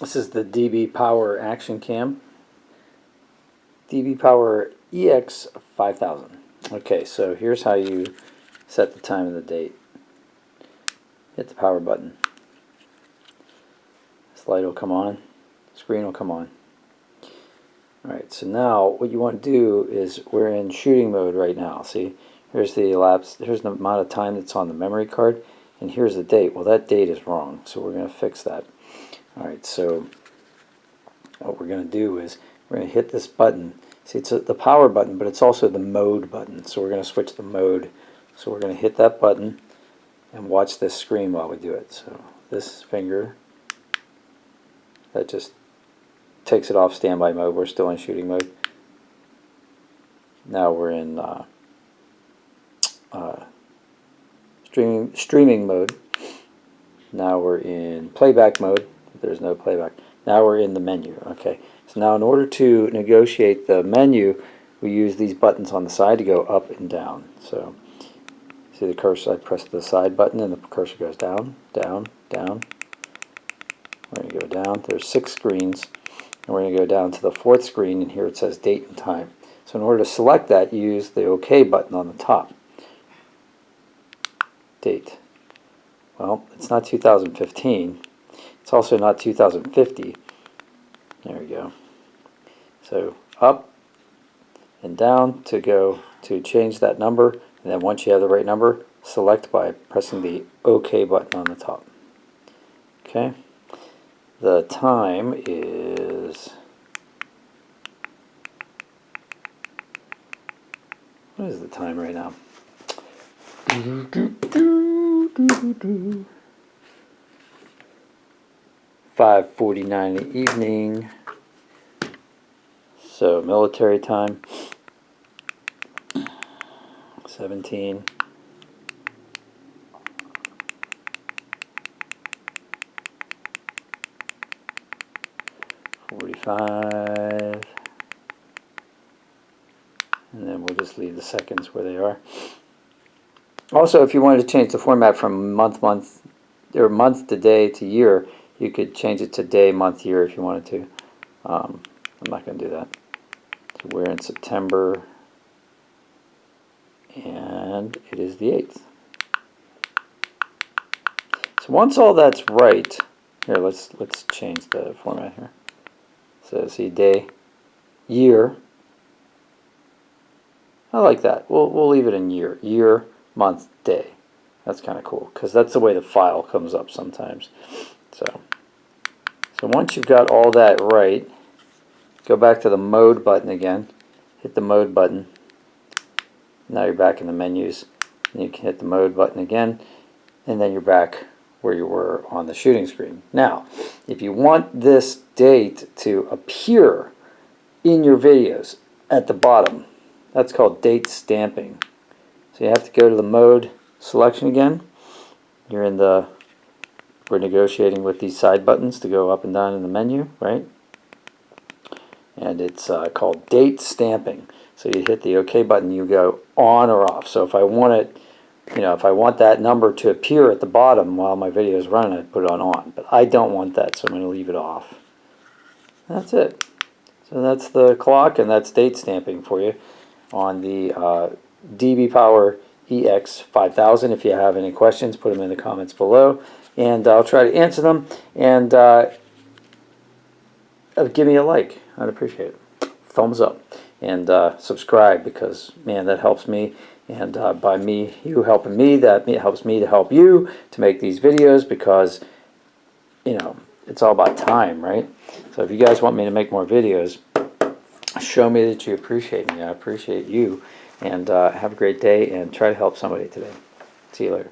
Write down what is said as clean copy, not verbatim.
This is the DBPower Action Cam. DBPower EX5000. Okay, so here's how you set the time and the date. Hit the power button. This light will come on. Screen will come on. Alright, so now what you want to do is, we're in shooting mode right now. See, here's the elapsed, here's the amount of time that's on the memory card, and here's the date. Well, that date is wrong, so we're going to fix that. Alright, so what we're going to do is we're going to hit this button. See, it's the power button, but it's also the mode button. So we're going to switch the mode. So we're going to hit that button and watch this screen while we do it. So this finger, that just takes it off standby mode. We're still in shooting mode. Now we're in streaming mode. Now we're in playback mode. There's no playback. Now we're in the menu. Okay. So now in order to negotiate the menu, we use these buttons on the side to go up and down. So see the cursor, I press the side button and the cursor goes down, down, down. We're going to go down. There's 6 screens. And we're going to go down to the 4th screen, and here it says date and time. So in order to select that, you use the OK button on the top. Date. Well, it's not 2015. It's also not 2050. There we go. So up and down to go to change that number, and then once you have the right number, select by pressing the OK button on the top. Okay. The time is, what is the time right now? 5:49 in the evening. So military time, 17. And then we'll just leave the seconds where they are. Also, if you wanted to change the format from month to day to year, you could change it to day, month, year if you wanted to. I'm not going to do that. So we're in September, and it is the 8th. So once all that's right, here let's change the format here. So see, day, year. I like that. We'll leave it in year. Year, month, day. That's kind of cool, because that's the way the file comes up sometimes. So once you've got all that right, go back to the mode button again. Hit the mode button. Now you're back in the menus. And you can hit the mode button again, and then you're back where you were on the shooting screen. Now, if you want this date to appear in your videos at the bottom, that's called date stamping. So you have to go to the mode selection again. You're in the, we're negotiating with these side buttons to go up and down in the menu, right? And it's called date stamping. So you hit the OK button, you go on or off. So if I want it, if I want that number to appear at the bottom while my video is running, I put it on. But I don't want that, so I'm going to leave it off. That's it. So that's the clock, and that's date stamping for you on the DBPower EX5000. If you have any questions, put them in the comments below, and I'll try to answer them. And give me a like. I'd appreciate it. Thumbs up. And subscribe, because, man, that helps me. And by me, you helping me, that helps me to help you to make these videos, because, it's all about time, right? So if you guys want me to make more videos, show me that you appreciate me. I appreciate you. And have a great day, and try to help somebody today. See you later.